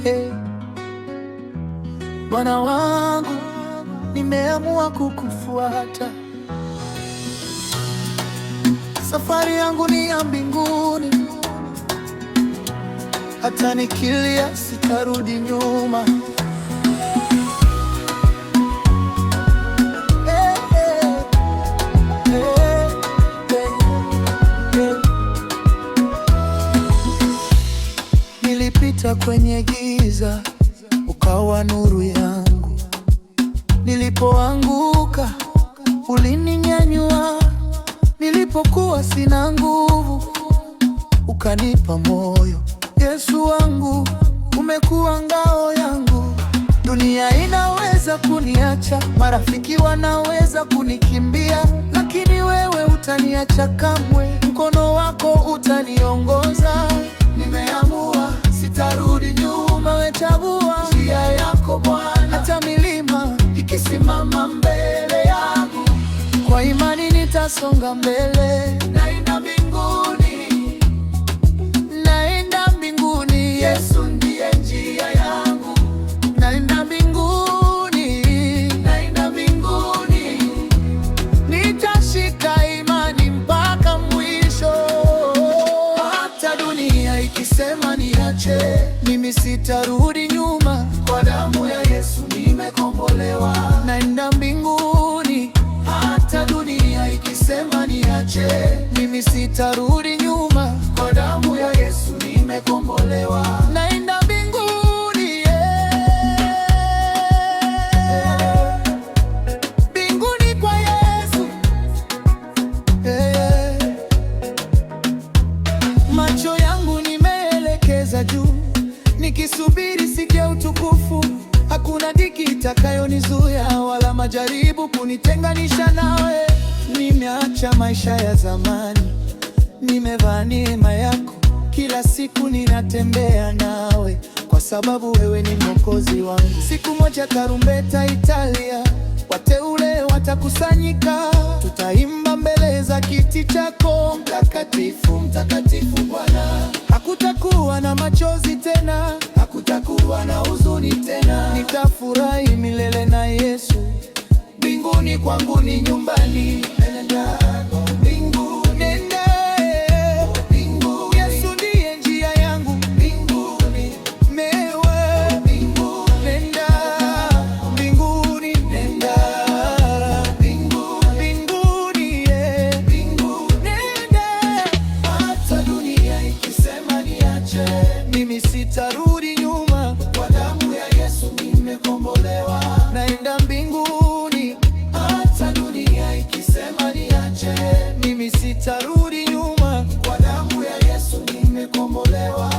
Hey, Bwana wangu, nimeamua kukufuata. Safari yangu ni ya mbinguni, hata nikilia sitarudi nyuma. Nilipita kwenye giza, ukawa nuru yangu. Nilipoanguka, ulininyanyua. Nilipokuwa sina nguvu, ukanipa moyo. Yesu wangu, umekuwa ngao yangu. Dunia inaweza kuniacha, marafiki wanaweza kunikimbia, lakini wewe utaniacha kamwe. Mkono wako utaniongoza. Nimeamua sitarudi nyuma. Wewe chagua njia yako Bwana. Hata milima ikisimama mbele yangu, kwa imani nitasonga mbele. Naenda mbinguni, naenda mbinguni. Yesu ndiye njia yangu. Naenda mbinguni, naenda mbinguni. Nitashika imani mpaka mwisho. Hata dunia ikisema niache, mimi sitarudi nyuma. Kwa damu ya Yesu nimekombolewa. Naenda mbinguni, hata dunia ikisema niache, mimi sitarudi nyuma. Kwa damu ya Yesu nimekombolewa. Naenda mbinguni, mbinguni kwa Yesu. Macho yangu nimeelekeza juu, nikisubiri siku ya utukufu. Hakuna dhiki itakayonizuia, wala majaribu kunitenganisha nawe. Nimeacha maisha ya zamani, nimevaa neema yako. Kila siku ninatembea nawe, kwa sababu wewe ni Mwokozi wangu. Siku moja tarumbeta italia, wateule watakusanyika. Tutaimba mbele za kiti chako, mtakatifu, mtakatifu Bwana. Hakutakuwa na machozi tena, hakutakuwa na huzuni tena. Nitafurahi milele na Yesu. Mbinguni kwangu ni nyumbani. Nenda mbinguni, nenda mbinguni. Yesu ndiye njia yangu. Mbinguni mewe, mbinguni. Nenda mbinguni, nenda mbinguni, mbinguni, mbinguni. Nenda. Hata dunia ikisema niache, mimi sitarudi nyuma. Kwa damu ya Yesu nimekombolewa. Naenda mbinguni, hata dunia ikisema niache, mimi sitarudi nyuma. Kwa damu ya Yesu nimekombolewa.